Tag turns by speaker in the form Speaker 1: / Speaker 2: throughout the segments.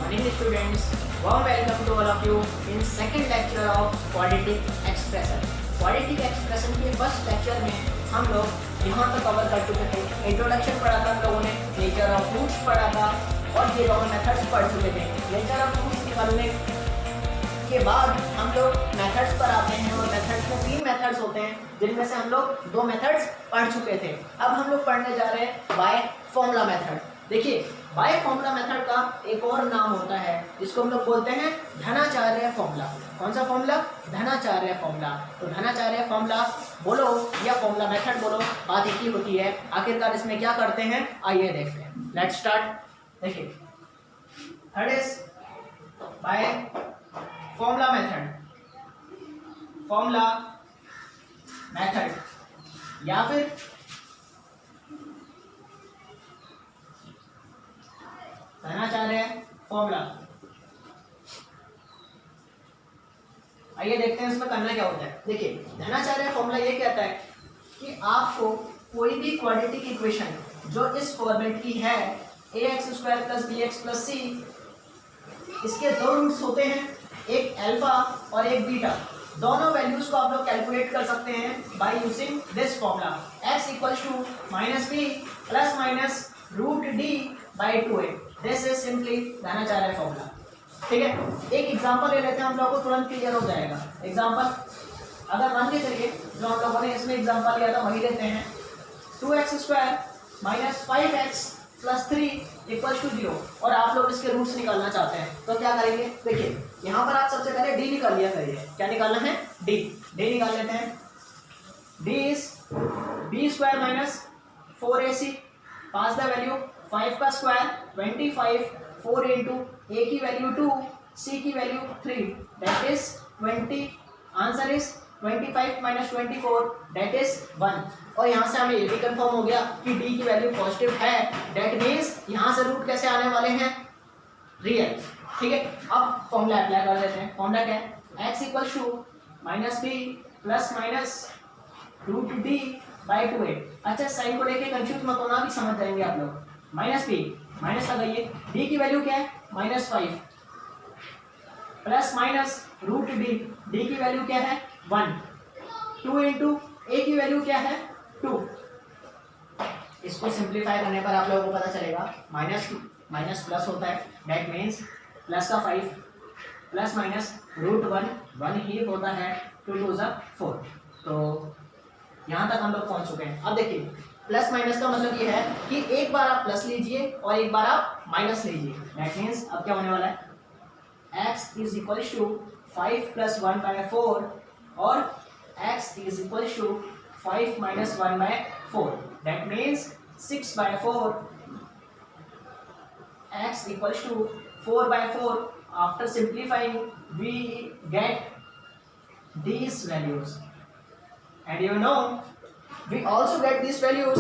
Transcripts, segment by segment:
Speaker 1: morning students, warm welcome to all of you in second lecture of quadratic expression. Quadratic expression के first lecture में हम लोग यहाँ तक कवर कर चुके थे। इंट्रोडक्शन पढ़ा था हम लोगों ने, नेचर ऑफ रूट्स पढ़ा था और ये दोनों मेथड्स पढ़ चुके थे। नेचर ऑफ रूट्स निकालने के बाद हम लोग मेथड्स पर आते हैं और मेथड्स में 3 मेथड्स होते हैं, जिनमें से हम लोग 2 मेथड्स पढ़ चुके थे। अब हम लोग पढ़ने जा रहे हैं बाय फॉर्मूला मेथड। देखिए, बाय फॉर्मूला मेथड का एक और नाम होता है, जिसको हम लोग बोलते हैं धनाचार्य फॉर्मूला। कौन सा फॉर्मूला? धनाचार्य फॉर्मूला। तो धनाचार्य फॉर्मूला बोलो या फॉर्मूला मेथड बोलो, बात एक ही होती है। आखिरकार इसमें क्या करते हैं, आइए देखते हैं। Let's start. देखिए, third is by formula method. Formula method या फिर धनाचार्य फॉर्मूला। आइए देखते हैं इसमें करना क्या होता है। देखिए, धनाचार्य फॉर्मूला ये कहता है कि आपको कोई भी क्वाड्रेटिक इक्वेशन जो इस फॉर्मेट की है, ax square plus bx plus c, इसके 2 रूट्स होते हैं, एक अल्फा और एक बीटा। दोनों वैल्यूज को आप लोग कैलकुलेट कर सकते हैं by using this formula. x equals to -b plus minus root D by 2a। This is simply Dhanacharya formula. ठीक है, एक एग्जांपल ले लेते हैं, हम लोगों को तुरंत क्लियर हो जाएगा। एग्जांपल अगर मान के चलिए जो हम लोगों ने इसमें एग्जांपल लिया था वही लेते हैं। 2x square minus 5x plus 3 equals to 0 और आप लोग इसके रूट्स निकालना चाहते हैं तो क्या करेंगे? देखिए, यहाँ पर आप सबसे पहले d निकाल लिया करिए। क्या निकालना है? d निकाल लेते हैं। d is b square minus 4ac, pass the value 5 का स्क्वायर 25, 4 इंटू a की वैल्यू 2, c की value 3, that is 20। Answer is 25 minus 24, that is 1। और यहाँ से हमें ये भी कंफर्म हो गया कि d की वैल्यू पॉजिटिव है, दैट मीन्स यहाँ से रूट कैसे आने वाले हैं? रियल। ठीक है, अब फॉर्मूला अप्लाई कर देते हैं। फॉर्मूला क्या है? x equals to -b plus minus root D by 2a। अच्छा, साइन को लेके कंफ्यूज मत होना, भी समझ जाएंगे आप लोग। -b माइनस लगाइए, d की वैल्यू क्या है? -5 प्लस माइनस रूट डी की वैल्यू क्या है? 1। 2 इंटू a की वैल्यू क्या है? 2। इसको सिंप्लीफाई करने पर आप लोगों को पता चलेगा माइनस प्लस होता है, दैट मीन्स प्लस का 5 प्लस माइनस रूट 1 ही होता है, 2 2 ज़ा 4। तो यहाँ तक हम लोग पहुँच चुके हैं। अब देखिए, प्लस माइनस का मतलब ये है कि एक बार आप प्लस लीजिए और एक बार आप माइनस लीजिए। दैट मीन्स अब क्या होने वाला है? x is equals to 5 plus 1 by 4 और x is equals to 5 minus 1 by 4, that means 6 by 4। x equals to 4 by 4। After simplifying we get these values and you know we also get these values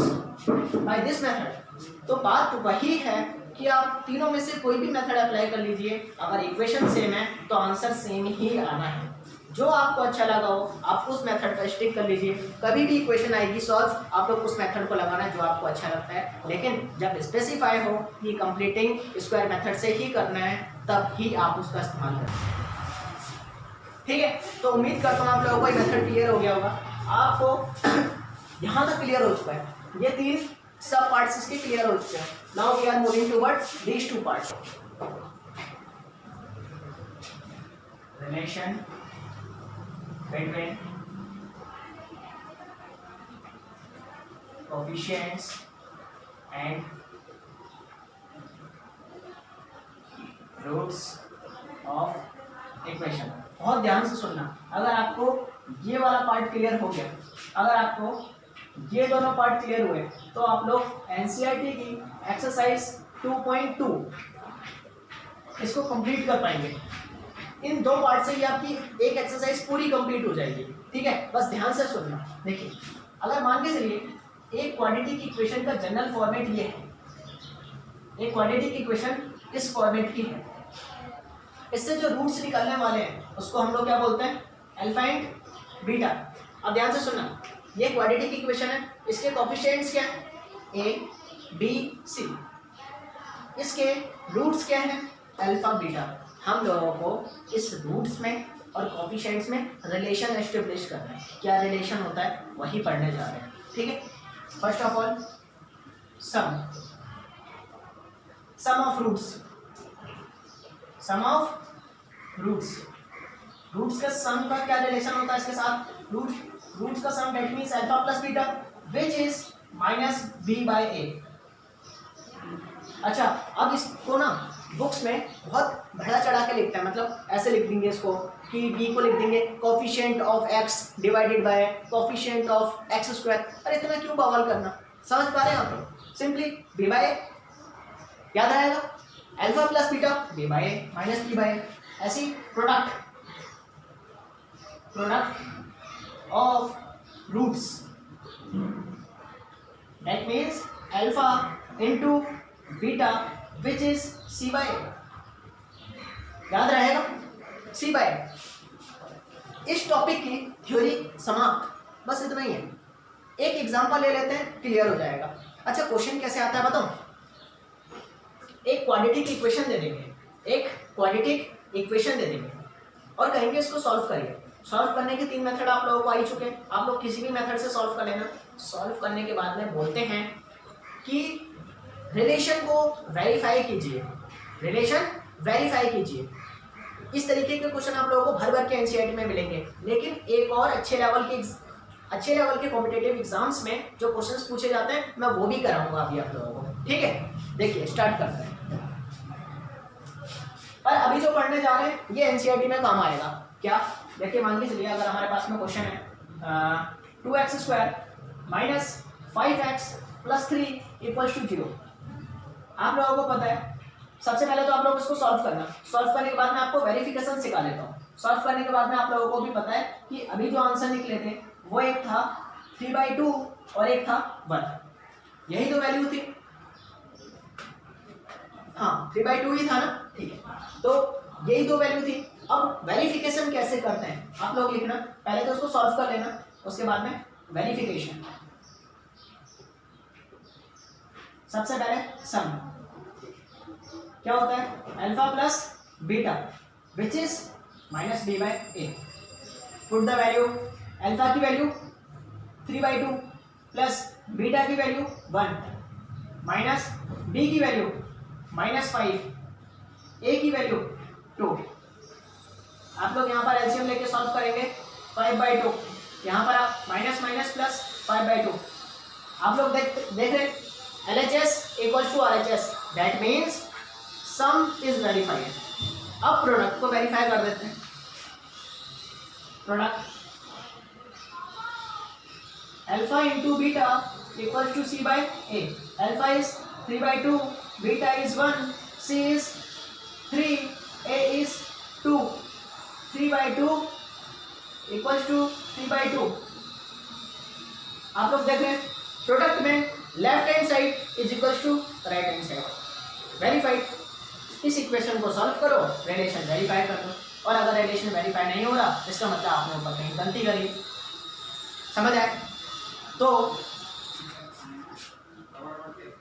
Speaker 1: by this method। तो बात वही है कि आप तीनों में से कोई भी मेथड अप्लाई कर लीजिए, अगर इक्वेशन सेम है तो आंसर सेम ही आना है। जो आपको अच्छा लगा हो आप उस मेथड पर स्टिक कर लीजिए। कभी भी इक्वेशन आएगी सॉल्व, आप लोग उस मेथड को लगाना जो आपको अच्छा लगता है, लेकिन जब स्पेसिफाई हो कि कंप्लीटिंग स्क्वायर मेथड से ही करना है तब ही आप उसका इस्तेमाल करें। ठीक है, तो उम्मीद करता हूँ आप लोगों को ये मेथड क्लियर हो गया होगा। आपको यहाँ तक क्लियर हो चुका है, ये 3 सब पार्ट्स इसके क्लियर हो चुके हैं। Now we are moving towards these 2 parts. Relation between coefficients and roots of equation. बहुत ध्यान से सुनना। अगर आपको ये वाला पार्ट क्लियर हो गया, अगर आपको ये दोनों पार्ट क्लियर हुए तो आप लोग एनसीईआरटी की एक्सरसाइज 2.2 इसको कंप्लीट कर पाएंगे। इन 2 पार्ट से ही आपकी एक एक्सरसाइज पूरी कंप्लीट हो जाएगी। ठीक है, बस ध्यान से सुनना। देखिए, अगर मान के चलिए एक क्वाड्रेटिक इक्वेशन का जनरल फॉर्मेट ये है, एक क्वाड्रेटिक इक्वेशन इस फॉर्मेट की है, इससे जो रूट्स निकलने वाले हैं उसको हम लोग क्या बोलते हैं? Alpha and beta. अब ध्यान से सुनना, ये क्वाड्रेटिक इक्वेशन है, इसके कोएफिशिएंट्स क्या है? a b c। इसके रूट्स क्या हैं? अल्फा बीटा, हम लोगों को इस रूट्स में और कोफिशिएंट्स में रिलेशन एस्टेब्लिश करना है। क्या रिलेशन होता है वही पढ़ने जा रहे हैं, ठीक है। First of all sum of roots, sum of roots, roots का सम का क्या रिलेशन होता है इसके साथ, रूट्स का sum that means alpha plus beta which is minus B by A. अच्छा, अब इसको ना बुक्स में बहुत बढ़ा चढ़ा के लिखते हैं, मतलब ऐसे लिख देंगे इसको कि b को लिख देंगे coefficient of x divided by coefficient of x square. अरे इतना क्यों बवाल करना, समझ पा रहे हैं आप? सिंपली b बाय a याद रहेगा, alpha plus beta b by a minus b by a। ऐसी product of roots that means alpha into beta which is c by a, याद रहेगा c बाय a। इस टॉपिक की theory समाप्त, बस इतना ही है। एक एग्जांपल ले लेते हैं, क्लियर हो जाएगा। अच्छा, क्वेश्चन कैसे आता है बताओ, एक क्वाड्रेटिक इक्वेशन दे देंगे, एक क्वाड्रेटिक इक्वेशन दे देंगे और कहेंगे इसको सॉल्व करिए। सॉल्व करने के 3 मेथड आप लोगों को आ ही चुके हैं, आप लोग किसी भी मेथड से सॉल्व कर लेना। सॉल्व करने के बाद में बोलते हैं कि रिलेशन को वेरीफाई कीजिए, रिलेशन वेरीफाई कीजिए। इस तरीके के क्वेश्चन आप लोगों को भर भर के एनसीईआरटी में मिलेंगे, लेकिन एक और अच्छे लेवल के कॉम्पिटिटिव एग्जाम्स में जो क्वेश्चंस पूछे जाते हैं मैं वो भी कराऊंगा अभी आप लोगों को, ठीक है। देखिए स्टार्ट करते हैं, पर अभी जो पढ़ने जा रहे हैं ये एनसीईआरटी में काम आएगा। क्या, देखिए मान के चलिए अगर हमारे पास में क्वेश्चन है 2x square minus 5x plus 3 equals to 0। आप लोगों को पता है, सबसे पहले तो आप लोग इसको सॉल्व करना, सॉल्व करने के बाद में आपको वेरिफिकेशन सिखा देता हूँ। सॉल्व करने के बाद में आप लोगों को भी पता है कि अभी जो आंसर निकले थे वो एक था 3/2 और एक था 1, यही तो वैल्यू थी, हाँ 3/2 ही था ना, ठीक है। तो यही दो वैल्यू थी। अब वेरिफिकेशन कैसे करते हैं आप लोग लिखना, पहले तो उसको सॉल्व कर लेना, उसके बाद में वेरिफिकेशन। सबसे पहले सम क्या होता है, alpha plus beta which is minus b by a। Put the value, alpha की वैल्यू 3/2 प्लस बीटा की वैल्यू 1 माइनस b की वैल्यू -5, a की वैल्यू 2। आप लोग यहाँ पर एलसीएम लेके सॉल्व करेंगे 5/2, यहाँ पर आप माइनस माइनस प्लस 5/2। आप लोग देख रहे LHS equals to RHS, that means sum is verified. अब प्रोडक्ट को वेरीफाई कर देते हैं, product alpha into beta equals to c by a। Alpha is 3/2, beta is 1, c is 3, a is 2। 3/2 equals to 3/2। आप लोग देख रहे हैं प्रोडक्ट में left hand side is equals to right hand side, verified. इस इक्वेशन को solve करो, relation verify कर दो, और अगर रिलेशन वेरीफाई नहीं हो रहा इसका मतलब आपने ऊपर कहीं गलती करी। समझ आए? तो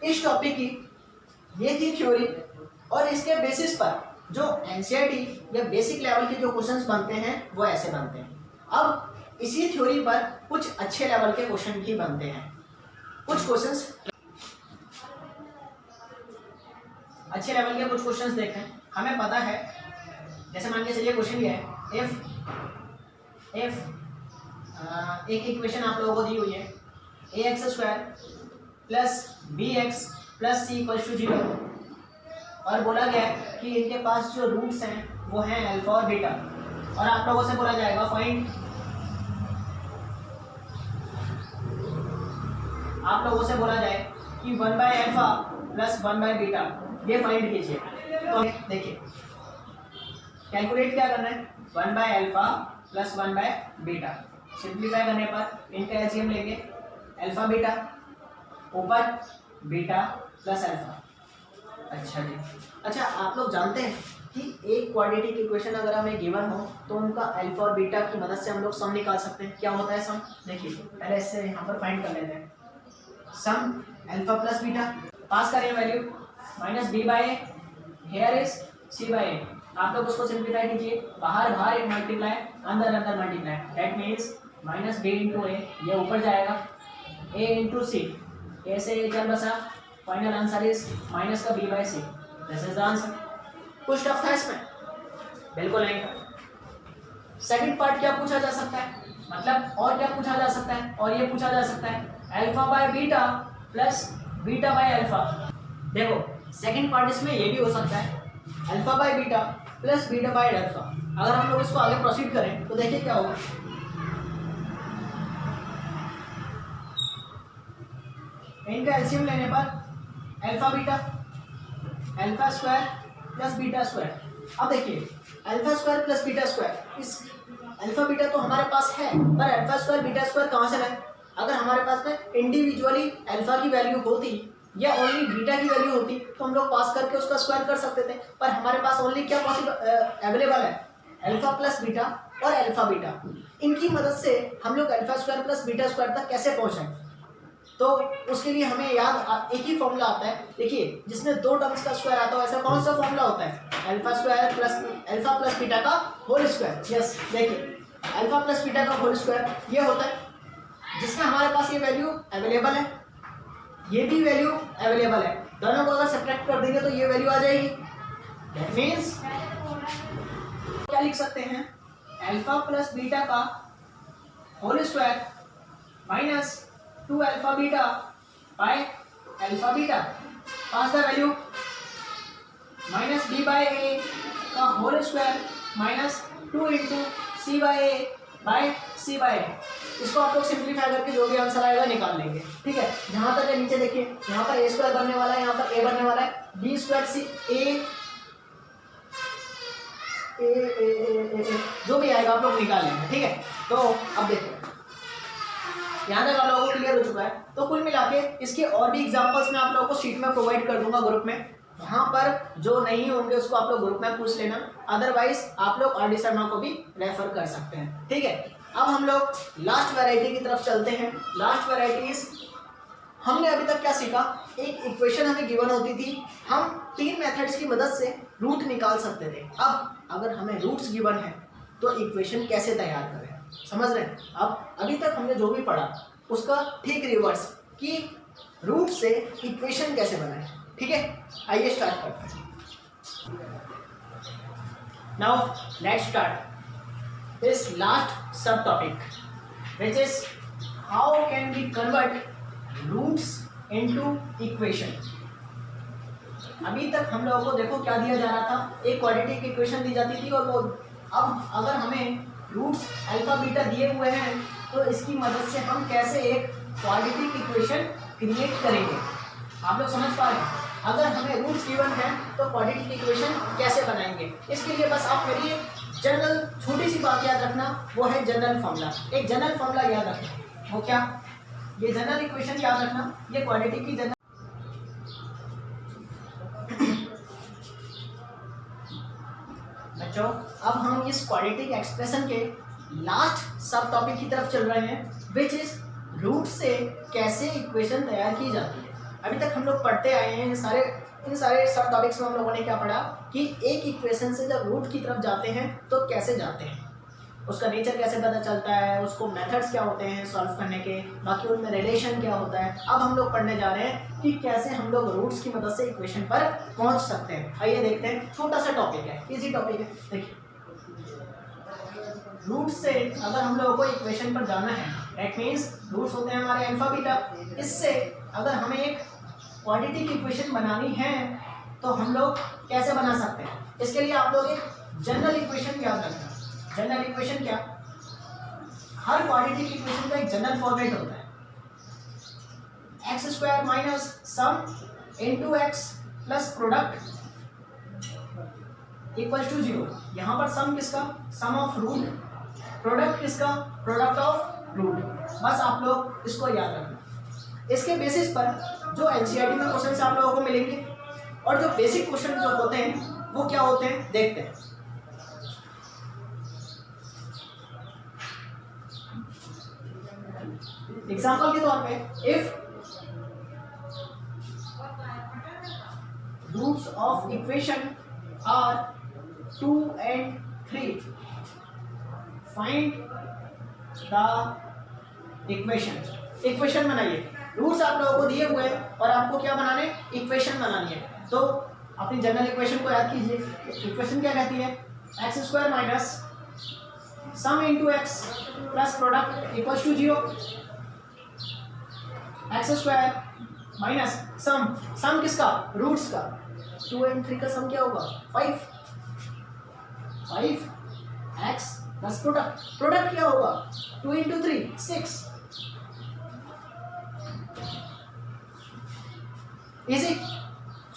Speaker 1: इस टॉपिक की ये थी थ्योरी, और इसके बेसिस पर जो एनसीईआरटी या बेसिक लेवल के जो क्वेश्चंस बनते हैं वो ऐसे बनते हैं। अब इसी थ्योरी पर कुछ अच्छे लेवल के क्वेश्चन भी बनते हैं। कुछ क्वेश्चंस अच्छे लेवल के कुछ क्वेश्चंस देखते हैं। हमें पता है, जैसे मान के चलिए क्वेश्चन ये है, इफ एक इक्वेशन आप लोगों को दी हुई है ax² plus bx plus c equals to 0, और बोला गया है कि इनके पास जो रूट्स हैं वो हैं अल्फा और बीटा, और आप लोगों से बोला जाएगा फाइंड, आप लोगों से बोला जाए कि 1/अल्फा प्लस 1/बीटा ये फाइंड कीजिए। तो देखिए कैलकुलेट क्या करना है, 1/अल्फा प्लस 1/बीटा। सिंप्लीफाई करने पर इनका एलसीएम लेंगे, अल्फा बीटा ऊपर बीटा प्लस अल्फा। अच्छा जी, अच्छा आप लोग जानते हैं कि एक क्वाड्रेटिक इक्वेशन अगर हमें गिवन हो तो उनका अल्फा और बीटा की मदद से हम लोग सम निकाल सकते हैं। क्या होता है सम, देखिए पहले इससे यहाँ पर फाइंड कर लेते हैं। Sum alpha plus beta, pass करें value -b/a, here is C by A. आप लोग उसको सिंप्लीफाई कीजिए, बाहर बाहर एक मल्टीप्लाई, अंदर अंदर multiply, that means minus B into A, ये ऊपर जाएगा, ए इंटू सी, ए से ए चल बसा, फाइनल आंसर इज माइनस का B by C, this is the answer. कुछ टफ था इसमें? बिल्कुल नहीं था। सेकंड पार्ट क्या पूछा जा सकता है, मतलब और क्या पूछा जा सकता है, और ये पूछा जा सकता है alpha by beta plus beta by alpha. देखो सेकंड पार्ट इसमें ये भी हो सकता है alpha by beta plus beta by alpha. अगर हम लोग इसको आगे प्रोसीड करें तो देखिए क्या होगा, इनका एलसीएम लेने पर alpha beta, alpha square plus beta square. अब देखिए alpha square plus beta square, इस अल्फा बीटा तो हमारे पास है, पर अल्फा स्क्वायर बीटा स्क्वायर कहाँ से लाए? अगर हमारे पास में इंडिविजुअली अल्फा की वैल्यू होती या ओनली बीटा की वैल्यू होती तो हम लोग पास करके उसका स्क्वायर कर सकते थे, पर हमारे पास ओनली क्या पॉसिबल अवेलेबल है, अल्फा प्लस बीटा और अल्फा बीटा। इनकी मदद से हम लोग alpha square plus beta square तक कैसे पहुँचाएं? तो उसके लिए हमें याद एक ही फॉर्मूला आता है, देखिए जिसमें दो टर्म्स का स्क्वायर आता हो, ऐसा कौन सा फॉर्मूला होता है? Alpha square plus alpha plus beta का होल स्क्वायर। यस, देखिए अल्फा प्लस बीटा का होल स्क्वायर ये होता है, जिसमें हमारे पास ये वैल्यू अवेलेबल है, ये भी वैल्यू अवेलेबल है, दोनों को अगर सब्ट्रैक्ट कर देंगे तो ये वैल्यू आ जाएगी। दैट मीन्स क्या लिख सकते हैं, अल्फा प्लस बीटा का whole square minus 2 alpha beta by alpha beta, pass the value minus B by A का whole square minus 2 into C by A by C by A. इसको आप लोग simplify करके जो भी आंसर आएगा निकाल लेंगे, ठीक है। जहाँ तक है नीचे देखिए, यहाँ पर ए स्क्वायर बनने वाला है, यहाँ पर ए बनने वाला है, बी स्क्वायर सी ए जो भी आएगा आप लोग निकाल लेंगे, ठीक है। तो अब देखिए यहाँ तक आप लोगों को क्लियर हो चुका है। तो कुल मिला के इसके और भी एग्जांपल्स मैं आप लोगों को शीट में प्रोवाइड कर दूंगा ग्रुप में, वहाँ पर जो नहीं होंगे उसको आप लोग ग्रुप में पूछ लेना, अदरवाइज आप लोग आर डी शर्मा को भी रेफर कर सकते हैं, ठीक है। अब हम लोग लास्ट वैरायटी की तरफ चलते हैं। लास्ट वैरायटीज हमने अभी तक क्या सीखा, एक इक्वेशन हमें गिवन होती थी, हम 3 मेथड्स की मदद से रूट निकाल सकते थे। अब अगर हमें रूट्स गिवन है तो इक्वेशन कैसे तैयार करें, समझ रहे हैं। अब अभी तक हमने जो भी पढ़ा उसका ठीक रिवर्स कि रूट से इक्वेशन कैसे बनाएं, ठीक है। आइए स्टार्ट करते हैं। Now let's start this last subtopic which is how can we convert roots into equation. अभी तक हम लोगों को देखो क्या दिया जा रहा था, एक क्वाड्रेटिक इक्वेशन दी जाती थी, और वो अब अगर हमें रूट्स अल्फा बीटा दिए हुए हैं तो इसकी मदद से हम कैसे एक क्वाड्रेटिक इक्वेशन क्रिएट करेंगे। आप लोग समझ पा रहे हैं, अगर हमें रूट्स गिवन है तो क्वाड्रेटिक इक्वेशन कैसे बनाएंगे। इसके लिए बस आप मेरी जनरल छोटी सी बात याद रखना, वो है जनरल फॉर्मूला। एक जनरल फॉर्मूला याद रखना, वो क्या, ये जनरल इक्वेशन याद रखना, ये क्वाड्रेटिक की जनरल। बच्चों अब हम इस क्वाड्रेटिक एक्सप्रेशन के लास्ट सब टॉपिक की तरफ चल रहे हैं, विच इज रूट से कैसे इक्वेशन तैयार की जाती है। अभी तक हम लोग पढ़ते आए हैं इन सारे सब टॉपिक्स में हम लोगों ने क्या पढ़ा कि एक इक्वेशन से जब रूट की तरफ जाते हैं तो कैसे जाते हैं, उसका नेचर कैसे पता चलता है, उसको मेथड्स क्या होते हैं सॉल्व करने के, बाकी उनमें रिलेशन क्या होता है। अब हम लोग पढ़ने जा रहे हैं कि कैसे हम लोग रूट्स की मदद से इक्वेशन पर पहुंच सकते हैं। आइए देखते हैं, छोटा सा टॉपिक है, इजी टॉपिक है। देखिए रूट से अगर हम लोगों को इक्वेशन पर जाना है, दैट मीन्स रूट्स होते हैं हमारे अल्फा बीटा, इससे अगर हमें एक क्वाड्रेटिक इक्वेशन बनानी है तो हम लोग कैसे बना सकते हैं। इसके लिए आप लोग एक जनरल इक्वेशन याद रखना। जनरल इक्वेशन क्या, हर क्वाड्रेटिक इक्वेशन का एक जनरल फॉर्मेट होता है, x square minus sum into x plus product equal to 0। यहाँ पर सम किसका, सम ऑफ रूट, प्रोडक्ट किसका, प्रोडक्ट ऑफ रूट। बस आप लोग इसको याद रखना। इसके बेसिस पर जो एनसीईआरटी में क्वेश्चन आप लोगों को मिलेंगे और जो बेसिक क्वेश्चन जो होते हैं वो क्या होते हैं देखते हैं। एग्जाम्पल के तौर पे if roots of equation are 2 and 3, find the equation बनाइए। रूट्स आप लोगों को दिए हुए हैं और आपको क्या बनाने, इक्वेशन बनानी है। तो अपनी जनरल इक्वेशन को याद कीजिए। इक्वेशन क्या कहती है, x square minus sum into x plus product equals to 0। X square minus sum किसका, रूट्स का। 2 and 3 का सम क्या होगा, 5x प्लस प्रोडक्ट क्या होगा, 2 into 3 6। Easy,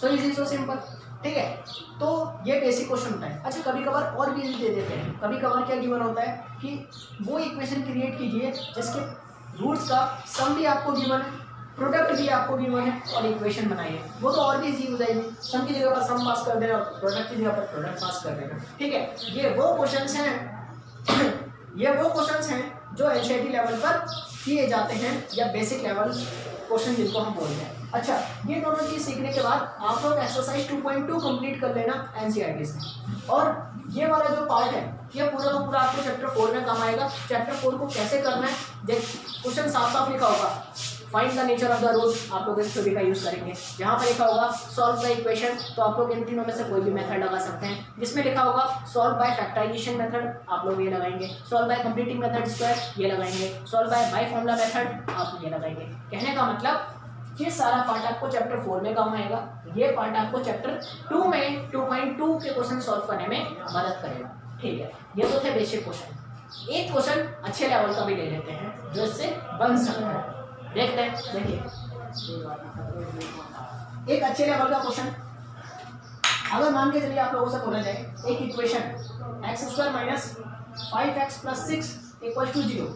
Speaker 1: so easy, so simple. ठीक है, तो ये बेसिक क्वेश्चन होता है। अच्छा, कभी कभार और भी इजी दे देते हैं। कभी कभार क्या गिवन होता है कि वो इक्वेशन क्रिएट कीजिए जिसके रूट्स का सम भी आपको गिवन है, प्रोडक्ट भी आपको गिवन है, और इक्वेशन बनाइए। वो तो और भी इजी हो जाएगी। सम की जगह पर सम पास कर देना, प्रोडक्ट की जगह पर प्रोडक्ट पास कर देना। ठीक है, ये वो क्वेश्चंस हैं जो एनसीईआरटी लेवल पर किए जाते हैं, या बेसिक लेवल क्वेश्चन जिनको हम बोलते हैं। अच्छा, ये दोनों चीज सीखने के बाद आप लोग एक्सरसाइज 2.2 कंप्लीट कर लेना एनसीईआरटी से। और ये वाला जो पार्ट है ये पूरा का पूरा आपको चैप्टर 4 में काम आएगा। चैप्टर 4 को कैसे करना है, क्वेश्चन साफ साफ लिखा होगा। Find the nature of the root, आप लोग इस थ्योरी का यूज करेंगे। यहाँ पर लिखा होगा सॉल्व द इक्वेशन, तो आप लोग इन तीनों में से कोई भी मेथड लगा सकते हैं। जिसमें लिखा होगा सॉल्व बाय फैक्टराइजेशन मेथड, आप लोग ये लगाएंगे। Solve by completing method square, ये लगाएंगे। सॉल्व बाय फॉर्मूला मेथड, आप ये लगाएंगे। कहने का मतलब ये सारा पार्ट आपको चैप्टर 4 में काम आएगा। ये पार्ट आपको चैप्टर 2 में 2.2 के क्वेश्चन सॉल्व करने में मदद करेगा। ठीक है, ये तो थे बेसिक क्वेश्चन। एक क्वेश्चन अच्छे लेवल का भी ले लेते हैं जो इससे बन सकता है। देखते हैं, देखिए एक अच्छे लेवल का क्वेश्चन। अगर मान के चलिए आप लोगों से बोला जाए एक equation x square minus 5x plus 6 equal to 0।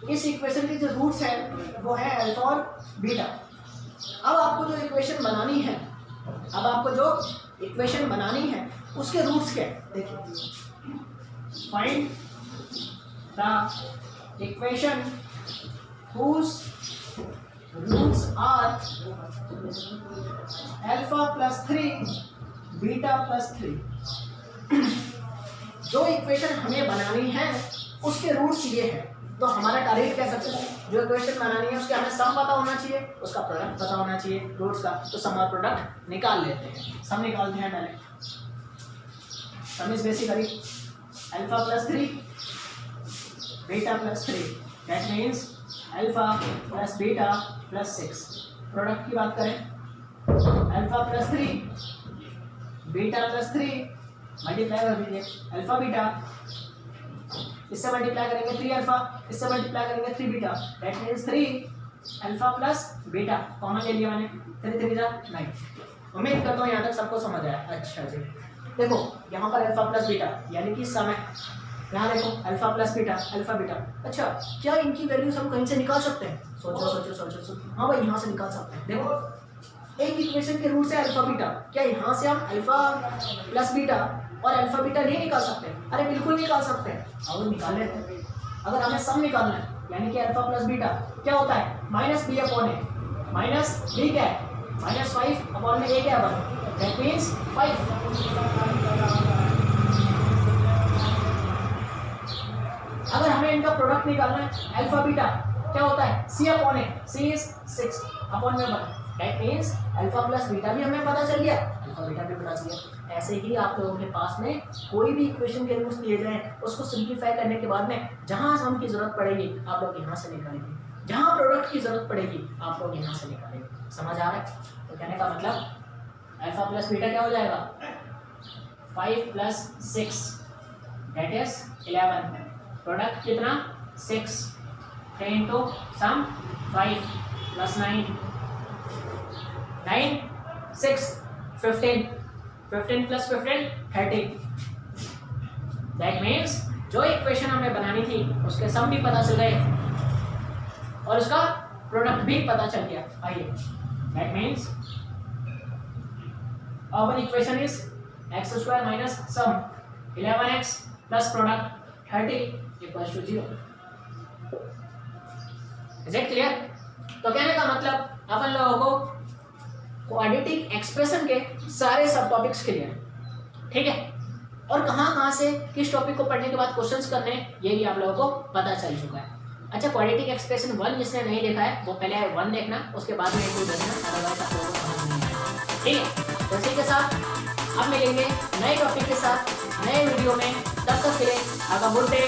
Speaker 1: इस इक्वेशन की जो रूट्स है वो है अल्फा और बीटा। अब आपको जो इक्वेशन बनानी है उसके रूट्स क्या है, देखिए। Find the equation whose roots are alpha plus 3 beta plus 3। जो इक्वेशन हमें बनानी है उसके रूट्स ये हैं। तो हमारा टारगेट क्या, सबसे जो इक्वेशन बनानी है उसके हमें सम पता होना चाहिए, उसका प्रोडक्ट पता होना चाहिए रूट्स का। तो सम और प्रोडक्ट निकाल लेते हैं। सम निकालते हैं पहले। सम is basically alpha plus 3 beta plus 3, that means alpha plus beta plus 6। Product की बात करें, alpha plus 3 beta plus 3 multiply कर दीजिए। अल्फा बीटा, इससे मल्टीप्लाई करेंगे 3 अल्फा, इससे मल्टीप्लाई करेंगे 3 beta, that means 3 alpha plus beta. Common ले लिया मैंने, 3 3 जा 9। उम्मीद करता हूँ यहाँ तक सबको समझ आया। अच्छा जी, देखो यहाँ पर अल्फा प्लस बीटा यानी कि सम है। यहाँ देखो alpha plus beta, alpha beta. अच्छा, क्या इनकी वैल्यूज हम कहीं से निकाल सकते हैं? सोचो। हाँ भाई, यहाँ से निकाल सकते हैं। देखो एक इक्वेशन के रूट से अल्फा बीटा, क्या यहाँ से हम अल्फा प्लस बीटा और अल्फा बीटा नहीं निकाल सकते? अरे बिल्कुल निकाल सकते हैं। अब निकाल लेते हैं। अगर हमें सम निकालना है यानी कि अल्फा प्लस बीटा क्या होता है, माइनस बी अपॉन ए। माइनस बी क्या है, -5 अपॉन में ए क्या है, 1, दैट मीन्स 5। अगर हमें इनका प्रोडक्ट निकालना है अल्फा बीटा क्या होता है, C upon A. C is 6 upon में 1, that means alpha plus beta भी हमें पता चल गया, अल्फा बीटा भी पता चल गया। ऐसे ही आप लोगों के पास में कोई भी इक्वेशन के रूट्स दिए जाएं, उसको सिंप्लीफाई करने के बाद में जहां सम की जरूरत पड़ेगी आप लोग यहाँ से निकालेंगे, जहां प्रोडक्ट की जरूरत पड़ेगी आप लोग यहाँ से निकालेंगे। समझ आ रहा है? तो कहने का मतलब अल्फा प्लस बीटा क्या हो जाएगा, 5 प्लस 6 दैट इज 11। प्रोडक्ट कितना, 6, 3 into sum 5 plus 9 6 15 plus 15 30। That means जो इक्वेशन हमें बनानी थी उसके सम भी पता चल गए और उसका प्रोडक्ट भी पता चल गया। आइए, that means our equation is x square minus sum 11x plus product 30 equals to 0। Is it clear? तो कहने का मतलब अपन लोगों को क्वाड्रेटिक एक्सप्रेशन के सारे सब टॉपिक्स क्लियर, ठीक है। और कहाँ से किस टॉपिक को पढ़ने के बाद क्वेश्चंस करने ये भी आप लोगों को पता चल चुका है। अच्छा, क्वाड्रेटिक एक्सप्रेशन 1 जिसने नहीं देखा है वो पहले 1 देखना, उसके बाद में 2 देखना, अदरवाइज आप लोगों को समझ नहीं आएगा, ठीक है। तो इसी के साथ अब मिलेंगे नए टॉपिक के साथ नए वीडियो में, तब तक के लिए आपका गुड डे।